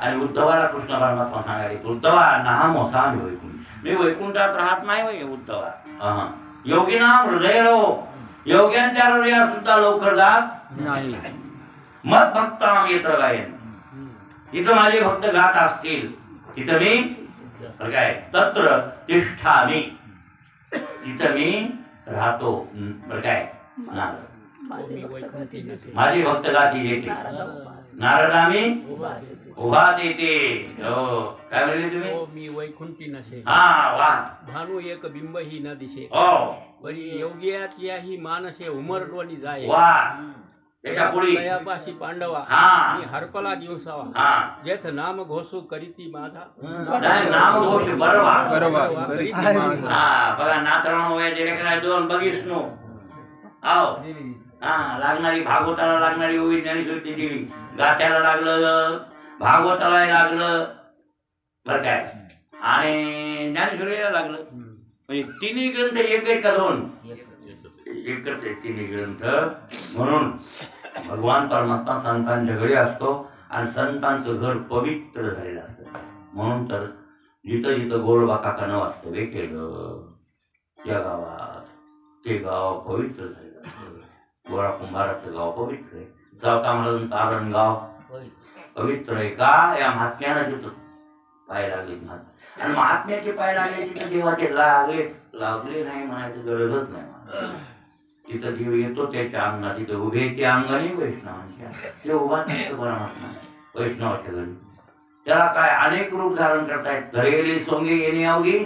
आणि उद्धवाला कृष्ण परमात्मा सांगायचे, उद्धवा नाहम वसामि वैकुंठे, मी वैकुंठात राहत नाही वय उद्धवा. योगिनाम हृदय रो, योग्यांच्या हृदयात सुद्धा लवकर जात नाही. मत भक्ताम यत्र गायन, तिथं माझे भक्त गात असतील तिथं मी काय तत्र तिष्ठामि, तिथं मी राहतो. काय माझे भक्त गाती येते, नारदामी उभात येते. हो काय म्हणले तुम्ही, मी वैकुंठी नसे. हा वा, भानू एक बिंब ही न दिसे. हो परी योग्याच्या ही मानसे उमरटवणी जाय. वा, त्याच्या पुढे दयापाशी पांडवा हा. मी हरपला दिवसावा. हा जेथ नाम घोसू करीती माझा. नाही, नाम घोष बरोबर. बरोबर. करीती माझा. हा बघा, नातराणू वयाचे लेकरा दोन बघितस नो. आहो हा, लागणारी भागवताला लागणारी ओवी ज्ञानेश्वरी दिली, गात्याला लागलं, भागवताला लागलं बर काय, आणि ज्ञानेश्वरीला लागलं. म्हणजे तिन्ही ग्रंथ एक आहे का दोन, एकच आहे तिन्ही ग्रंथ. म्हणून भगवान परमात्मा संतांच्या घरी असतो, आणि संतांचं घर पवित्र झालेलं असतं. म्हणून तर जिथं जिथं गोडबा काकानं वास्तव्य केलं त्या गावात ते गाव पवित्र झालेलं असतं. गोळा कुंभाराचं गाव पवित्र आहे, चौथा महाराजांचं तारण गाव पवित्र आहे. का, या महात्म्याला तिथं पाय लागले. आणि महात्म्याचे पाय लागले तिथं देवाचे लागले नाही म्हणायची गरजच नाही. तिथं देव येतो त्याच्या अंगात, तिथं उभे ते अंगाने वैष्णवांच्या, ते उभा नसतो परमात्मा वैष्णवाच्या घरी. त्याला काय अनेक रूप धारण करतायत. घरे गेले सोंगे येणे अवघी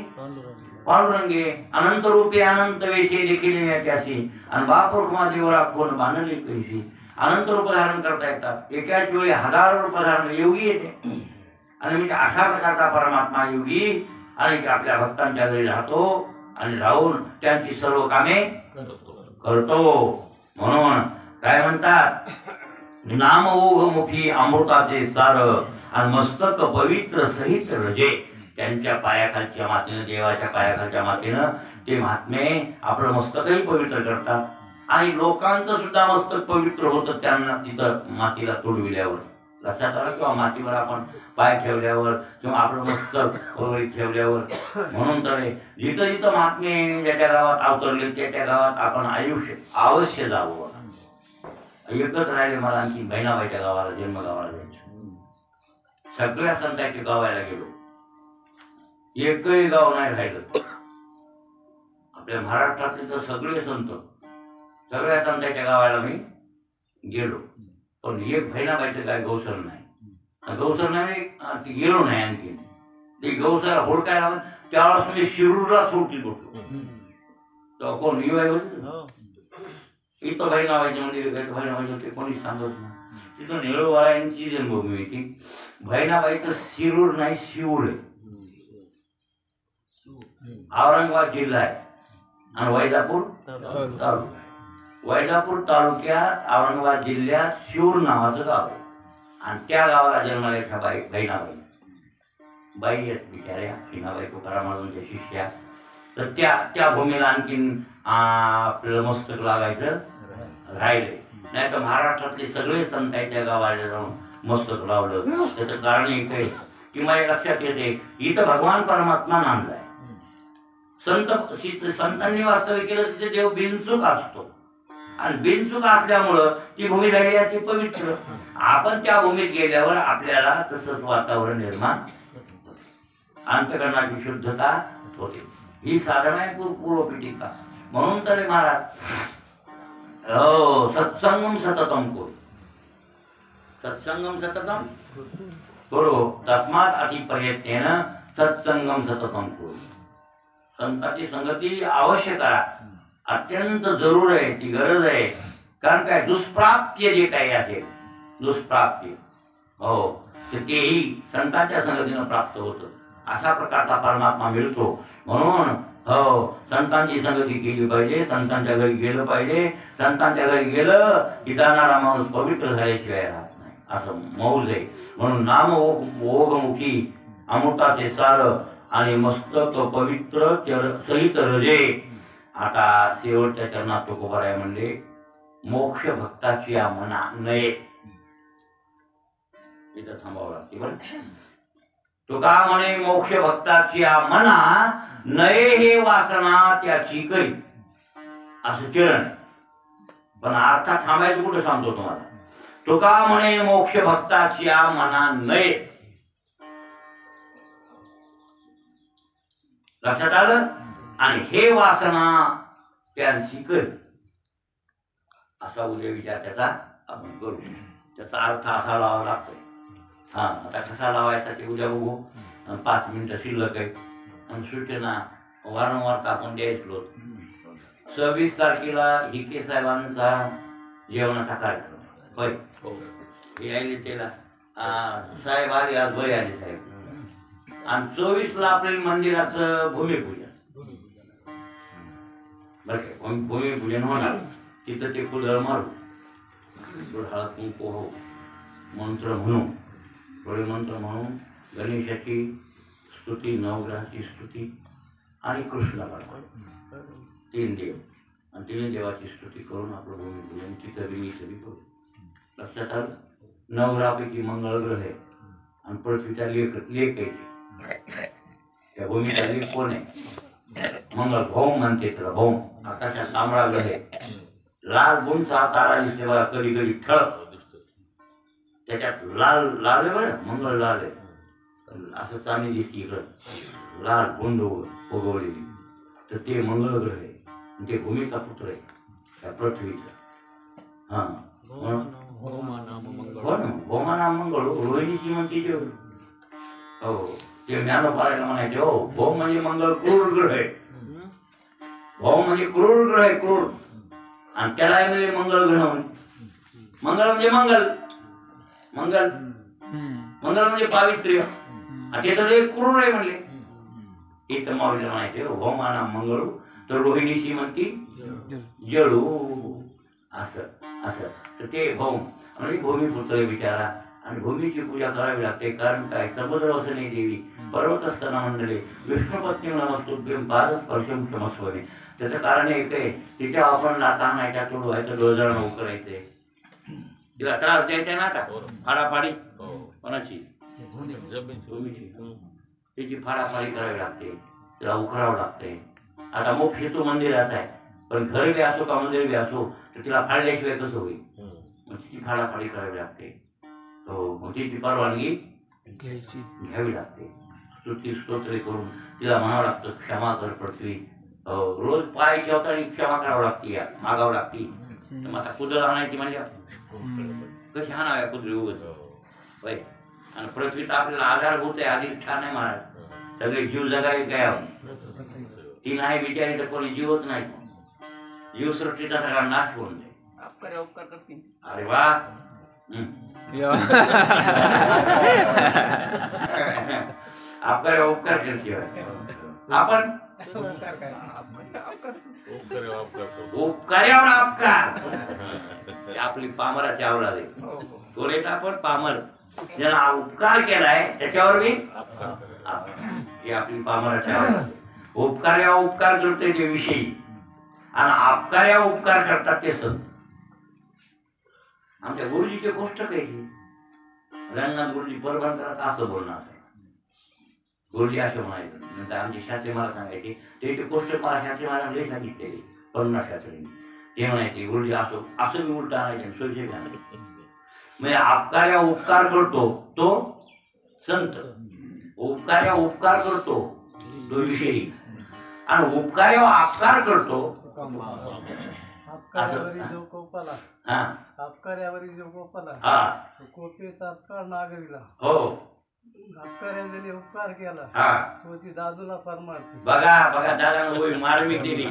पांडुरंगे, अनंत रूपे अनंत वेशे देखील त्याशी, आणि बापरुमा देवळा कोण बांधले पैशी. अनंत रूप धारण करता येतात, एकाच वेळी हजारो रूप धारण योगी येते. आणि म्हणजे अशा प्रकारचा परमात्मा योगी, आणि आपल्या भक्तांच्या घरी राहतो, आणि राहून त्यांची सर्व कामे करतो. म्हणून काय म्हणतात, नाम ओघ मुखी अमृताचे सार, आणि मस्तक पवित्र सहित रजे. त्यांच्या पायाखालच्या मातीनं, देवाच्या पायाखालच्या मातीनं ते महात्मे आपलं मस्तकही पवित्र करतात, आणि लोकांचं सुद्धा मस्तक पवित्र होतं त्यांना तिथं मातीला तुडविल्यावर. लक्षात आलं, किंवा मातीवर आपण पाय ठेवल्यावर, किंवा आपलं मस्तक वगैरे ठेवल्यावर. म्हणून तर जिथं जिथं महात्मे ज्याच्या गावात अवतरले त्या गावात आपण अवश्य जावं. एकच राहिले मला आणखी बहिणाबाईच्या गावाला, जन्म गावाला जायचं. सगळ्या संतांच्या गावाला गेलो, एकही गाव नाही राहिलं. आपल्या महाराष्ट्रातले तर सगळे संत, सगळ्या संतांच्या गावाला मी गेलो, पण एक बहिणाबाईचं काय गौसर नाही. गौसर नाही ती गेलो नाही. आणखी ती गौसर होडकाय लावून त्यावेळेस मी शिरूरला सोडली बसलो. तर कोण युवाई होती इथं बहिणाबाईचे मंदिर, बहिणाबाईचं ते कोणी सांगत नाही. तिथं निळूवारायांची जन्मभूमी होती. बहिणाबाईचं शिरूर नाही, शिवूर आहे. औरंगाबाद जिल्हा आहे, आणि वैजापूर तालुका. वैजापूर तालुक्यात औरंगाबाद जिल्ह्यात शिरूर नावाचं गाव आहे, आणि त्या गावाला जन्मलेल्या बहिणाबाई बाई आहेत बिचाऱ्या, हिनाबाई तुकाराम महाराजांच्या शिष्या. तर त्या भूमीला आणखीन आपलं मस्तक लागायचं राहिले. नाही तर महाराष्ट्रातले सगळे संतांच्या गावाला जाऊन मस्तक लावलं. त्याचं कारण एक आहे की माझ्या लक्षात येते, इथं भगवान परमात्मा नांदलाय. संतांनी वास्तव्य केलं तिथे देव बिनचूक असतो, आणि बिनचूक असल्यामुळं ती भूमी झाली अशी पवित्र. आपण त्या भूमीत गेल्यावर आपल्याला तसंच वातावरण निर्माण, अंतकरणाची शुद्धता होते. ही साधना आहे पूर्वपीठिका. म्हणून तर महाराज हो सत्संगम सततम कोण, सत्संगम सततम करो तस्मात अतिपर्यतेन सत्संगम सततम करो. संतांची संगती अवश्य करा, अत्यंत जरूर आहे, ती गरज आहे. कारण काय, दुष्प्राप्य जे काही असेल दुष्प्राप्य हो तर तेही संतांच्या संगतीनं प्राप्त होतं. अशा प्रकारचा परमात्मा मिळतो. म्हणून हो संतांची संगती केली पाहिजे, संतांच्या घरी गेलं पाहिजे. संतांच्या घरी गेलं की जाणारा माणूस पवित्र झाल्याशिवाय राहत नाही. असं मौज आहे. म्हणून नाम ओघमुखी अमृताचे सार आणि मस्तक पवित्र सहित रजे. आता शेवटच्या चरणात तुकोबाराय म्हणले मोक्ष भक्ताची या मना नये. इथं थांबावं लागते बरं. तुका म्हणे मोक्ष भक्ताची या मना नये हे वासना त्याची करी असं चरण. पण अर्थात थांबायचं कुठं सांगतो तुम्हाला. तुका म्हणे मोक्ष भक्ताची या मना नये. लक्षात आलं. आणि हे वासना त्यांची कर असा उद्या विचार त्याचा आपण करू. त्याचा अर्थ असा लावावा लागतोय. हा आता कसा लावायचा ते उद्या बघू. 5 मिनिटं शिल्लक आहे आणि सूचना वारंवार आपण द्यायचो. 26 तारखेला हिके साहेबांचा जेवणाचा कार्यक्रम होय. हे आले त्याला साहेब आले, आज बरे आले साहेब. आणि 24ला आपल्या मंदिराचं भूमिपूजन बरं काय. भूमिपूजन होणार तिथं ते फुलं मारू, हळद कुंकू हो, मंत्र म्हणू, थोडे मंत्र म्हणून गणेशाची स्तुती, नवग्रहाची स्तुती आणि कृष्ण भगवान 3 देव आणि 3 देवाची स्तुती करून आपलं भूमिपूजन तिथं बी करू. लक्षात आलं. नवग्रहापैकी मंगळ ग्रह आहे आणि पृथ्वीचा लेख आहे. त्या भूमीचा लेख कोण आहे? मंगळ. भौम म्हणते त्याला, भौम. आकाशात तांबडा ग्रह आहे. लाल गुंचा तारा दिसते बघा, कधी कधी ठळक. त्याच्यात लाल लाल आहे बरं, मंगळ लाल आहे. असं चांदी दिसते इकडं लाल गुंड उगवलेली. तर ते मंगळ ग्रह आहे. ते भूमीचा पुत्र आहे त्या पृथ्वीचा. हा भौमा नाम मंगळ. हो ना, भौमा नाम मंगळ. रोहिणीची म्हणते ते. हो ते ज्ञानोपारायण म्हणायचे. हो भौम म्हणजे मंगळ क्रूर ग्रह आहे. भौम म्हणजे क्रूर ग्रह आहे, क्रूर. आणि त्याला म्हणजे मंगळ ग्रह म्हणते. मंगळ म्हणजे मंगल, मंगल मंगल म्हणजे पावित्र्य. ते तर एक क्रूर आहे म्हणले. इथं माऊलीला म्हणायचे भौमा नाम मंगळू, तर रोहिणीची म्हणती जळू. असं असं तर ते भौम म्हणजे भूमिपुत्र विचारा. आणि भूमीची पूजा करावी लागते. कारण काय? समुद्र वसने देवी पर्वतस्थाना मंडळे विष्णुपत्नी नमस्तुभ्यं पादस्पर्शम क्षमस्वने. त्याचं कारण एक आहे, तिच्या आपण लाता आणायच्या, तुडवायचं, डोळजळण उकरायचंय, तिला त्रास द्यायचा ना का फाडाफाडी कोणाची? भूमीची. तिची फाडाफाडी करावी लागते, तिला उकरावं लागते. आता मोक्ष हेतू मंदिराचा आहे, पण घर बी असो का मंदिर बी असो तर तिला फाडल्याशिवाय कसं होईल? मग तिची फाडाफाडी करावी लागते. हो मग तिची परवानगी घ्यावी लागते. स्तुती स्तोत्रे करून तिला म्हणावं लागतं क्षमा कर पृथ्वी. रोज पाय ठेवताना क्षमा करावं लागते, मागावं लागते. मग आता कुदळ आणायची म्हणजे कशी आणाव्या कुदळी उगत होय. आणि पृथ्वी तर आपल्याला आधारभूत आहे, अधिष्ठान आहे महाराज. सगळे जीव जगावे काय ती नाही बिचारी तर कोणी जीवच नाही. जीवसृष्टीचा सगळा नाश होऊन जाईल. उपकार करतील. अरे वा. आपल्याला उपकार करते आपण. उपकार्यावर अपकार. आपली पामराची आवडा आहे. तो येत आपण पामर ज्याला उपकार केलाय त्याच्यावर मी ही आपली पामराची आवडा. उपकार्या उपकार करते ते विषयी आणि अपकार्या उपकार करतात ते संत. आमच्या गुरुजीची गोष्ट कशी रंगनाथ गुरुजी परभंकरात असं बोलणार आहे. गुरुजी असं म्हणायचं. नंतर आमचे शास्त्री मला सांगायचे ते गोष्ट मला शास्त्री मला लई सांगितलेली पन्नास शास्त्रीने. ते म्हणायचे गुरुजी असं असं मी उलट आणायचे सोयीचे सांगायचे. म्हणजे अपकार्या उपकार करतो तो संत, उपकार्या उपकार करतो तो विषयी आणि उपकार्या अपकार करतो जो कोपाला हा अपकार्यावरी जो कोपाला हा कोपे तात्काळ नागविला. हो अपकार्याने उपकार केला हा तो ती दादूला परमार्थी. बघा बघा दादा मार्मिक दिली.